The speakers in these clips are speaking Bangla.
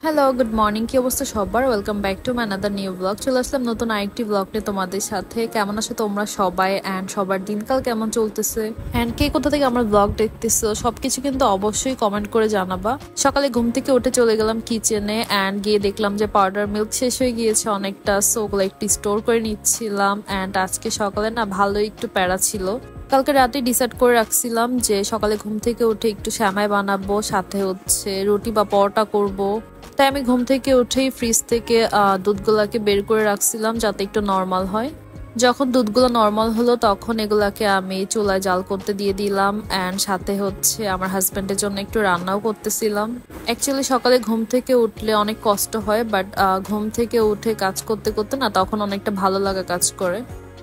Hello, good morning. কি অবস্থা সবার? Welcome back to my another new blog. চলে আসলাম নতুন আরেকটি ব্লগ নিয়ে তোমাদের সাথে। কেমন আছো তোমরা সবাই অ্যান্ড সবার দিনকাল কেমন চলতেছে অ্যান্ড কে কোথা থেকে আমার ব্লগ দেখতেছো সবকিছু কিন্তু অবশ্যই কমেন্ট করে জানাবা। সকালে ঘুম থেকে উঠে চলে গেলাম কিচেনে অ্যান্ড গিয়ে দেখলাম যে পাউডার মিল্ক শেষ হয়ে গিয়েছে অনেকটা, সো ওগুলো একটু স্টোর করে নিচ্ছিলাম। অ্যান্ড আজকে সকালে না ভালোই একটু প্যারা ছিল। কালকে রাতে ডিসাইড করে রাখছিলাম যে সকালে ঘুম থেকে উঠে একটু শ্যামাই বানাবো, সাথে হচ্ছে রুটি বা পরোটা করব। তাই আমি ঘুম থেকে উঠেই ফ্রিজ থেকে দুধগুলাকে বের করে রাখছিলাম যাতে একটু নর্মাল হয়। যখন দুধগুলো নর্মাল হলো তখন এগুলাকে আমি চুলায় জাল করতে দিয়ে দিলাম অ্যান্ড সাথে হচ্ছে আমার হাজব্যান্ডের জন্য একটু রান্নাও করতেছিলাম। অ্যাকচুয়ালি সকালে ঘুম থেকে উঠলে অনেক কষ্ট হয়, বাট ঘুম থেকে উঠে কাজ করতে করতে না তখন অনেকটা ভালো লাগা কাজ করে।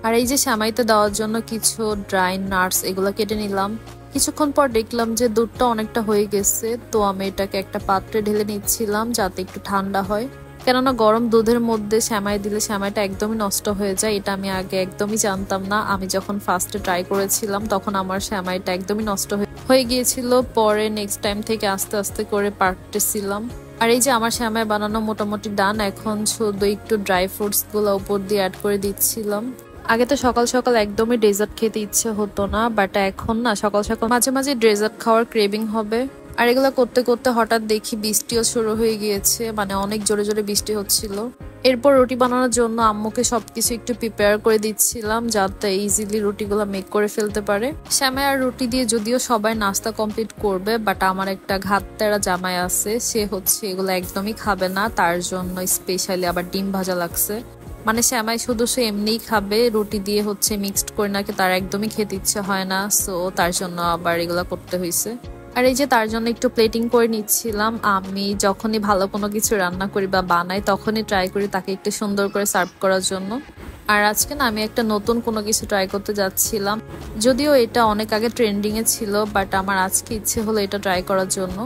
আর এই যে সেমাইতে দেওয়ার জন্য কিছু ড্রাই নাটস এগুলো কেটে নিলাম। কিছুক্ষণ পর দেখলাম যে দুধটা অনেকটা হয়ে গেছে, তো আমি এটাকে একটা পাত্রে ঢেলে নিচ্ছিলাম যাতে একটু ঠান্ডা হয়। কেননা গরম দুধের মধ্যে সেমাই দিলে সেমাইটা একদমই নষ্ট হয়ে যায়। এটা আমি আগে একদমই জানতাম না। আমি যখন ফার্স্টে ট্রাই করেছিলাম তখন আমার সেমাইটা একদমই নষ্ট হয়ে গিয়েছিল। পরে নেক্সট টাইম থেকে আস্তে আস্তে করে পারতেছিলাম। আর এই যে আমার সেমাই বানানো মোটামুটি ডান। এখন শুধু একটু ড্রাই ফ্রুটস গুলো উপর দিয়ে অ্যাড করে দিচ্ছিলাম। আগে তো সকাল সকাল একদমই ডেজার্ট খেতে ইচ্ছে হতো না, বাট এখন না সকাল সকাল মাঝে মাঝে ডেজার্ট খাওয়ার ক্রেভিং হবে। আর এগুলো করতে করতে হঠাৎ দেখি বৃষ্টিও শুরু হয়ে গিয়েছে, মানে অনেক জোরে জোরে বৃষ্টি হচ্ছিল। এরপর রুটি বানানোর জন্য আম্মুকে সবকিছু একটু প্রিপেয়ার করে দিচ্ছিলাম যাতে ইজিলি রুটিগুলো মেক করে ফেলতে পারে। সেমাই আর রুটি দিয়ে যদিও সবাই নাস্তা কমপ্লিট করবে, বাট আমার একটা ঘাটতেরা জামাই আছে, সে হচ্ছে এগুলো একদমই খাবে না। তার জন্য স্পেশালি আবার ডিম ভাজা লাগছে। মানে সেমাই শুধু সে এমনিই খাবে, রুটি দিয়ে হচ্ছে মিক্সড করে নাকি তার একদমই খেতে ইচ্ছে হয় না, সো তার জন্য আবার এগুলা করতে হয়েছে। আর এই যে তার জন্য একটু প্লেটিং করে নিচ্ছিলাম। আমি যখনই ভালো কোনো কিছু রান্না করি বা বানাই তখনই ট্রাই করি তাকে একটু সুন্দর করে সার্ভ করার জন্য। আর আজকে না আমি একটা নতুন কোনো কিছু ট্রাই করতে যাচ্ছিলাম, যদিও এটা অনেক আগে ট্রেন্ডিং এ ছিল, বাট আমার আজকে ইচ্ছে হলো এটা ট্রাই করার জন্য।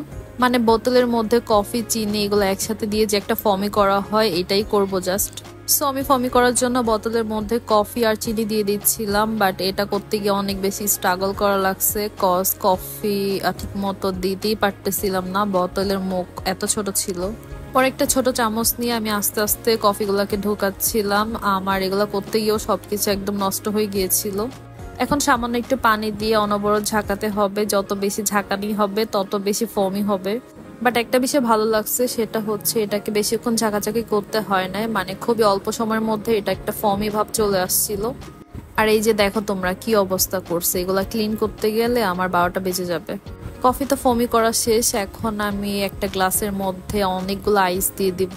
মানে বোতলের মধ্যে কফি, চিনি এগুলো একসাথে দিয়ে যে একটা ফমি করা হয়, এটাই করব জাস্ট। সো আমি ফমি করার জন্য বোতলের মধ্যে কফি আর চিনি দিয়ে দিচ্ছিলাম, বাট এটা করতে গিয়ে অনেক বেশি স্ট্রাগল করা লাগছে, কজ কফি ঠিক মতো দিতেই পারতেছিলাম না, বোতলের মুখ এত ছোট ছিল। পরে একটা ছোট চামচ নিয়ে আমি আস্তে আস্তে কফিগুলোকে ঢোকাচ্ছিলাম। আমার এগুলো করতে গিয়েও সবকিছু একদম নষ্ট হয়ে গিয়েছিল। এখন সামান্য একটু পানি দিয়ে অনবরত ঝাঁকাতে হবে, যত বেশি ঝাঁকানি হবে তত বেশি ফোমই হবে। বাট একটা বিষয় ভালো লাগছে, সেটা হচ্ছে এটাকে বেশিক্ষণ ঝাঁকাঝাঁকি করতে হয় না, মানে খুবই অল্প সময়ের মধ্যে এটা একটা ফোমি ভাব চলে আসছিল। আর এই যে দেখো তোমরা কি অবস্থা করছে, এগুলা ক্লিন করতে গেলে আমার 12টা বেজে যাবে। কফি তো ফোমি করা শেষ, এখন আমি একটা গ্লাসের মধ্যে অনেকগুলো আইস দিয়ে দিব।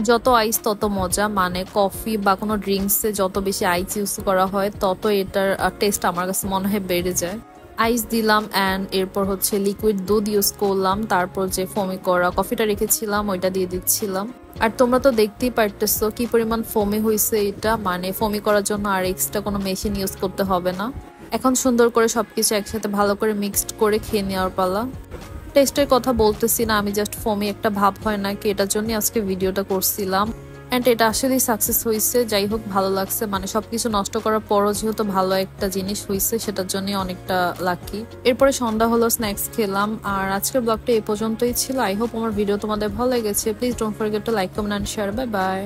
যত আইস তত মজা, মানে কফি বা কোনো ড্রিঙ্কসে যত বেশি আইস ইউজ করা হয় তত এটার টেস্ট আমার কাছে মনে হয় বেড়ে যায়। আইস দিলাম অ্যান্ড এরপর হচ্ছে লিকুইড দুধ ইউজ করলাম, তারপর যে ফোমি করা কফিটা রেখেছিলাম ওইটা দিয়ে দিচ্ছিলাম। আর তোমরা তো দেখতেই পারতেছো কি পরিমাণ ফোমি হয়েছে এটা, মানে ফোমি করার জন্য আর এক্সট্রা কোনো মেশিন ইউজ করতে হবে না। এখন সুন্দর করে সবকিছু একসাথে ভালো করে মিক্সড করে খেয়ে নেওয়ার পালা। টেস্টের কথা বলতেছি না, আমি জাস্ট ফোমি একটা ভাব হয় নাকি এটার জন্য আজকে ভিডিওটা করছিলাম। অ্যান্ড এটা আসলেই সাকসেস হয়েছে, যাই হোক ভালো লাগছে। মানে সবকিছু নষ্ট করার পরও যেহেতু ভালো একটা জিনিস হয়েছে সেটার জন্য অনেকটা লাকি। এরপরে সন্ধ্যা হলো, স্ন্যাক্স খেলাম। আর আজকের ব্লগটা এই পর্যন্তই ছিল। আই হোপ আমার ভিডিও তোমাদের ভালো লেগেছে। Please don't forget to like, comment and share. Bye by.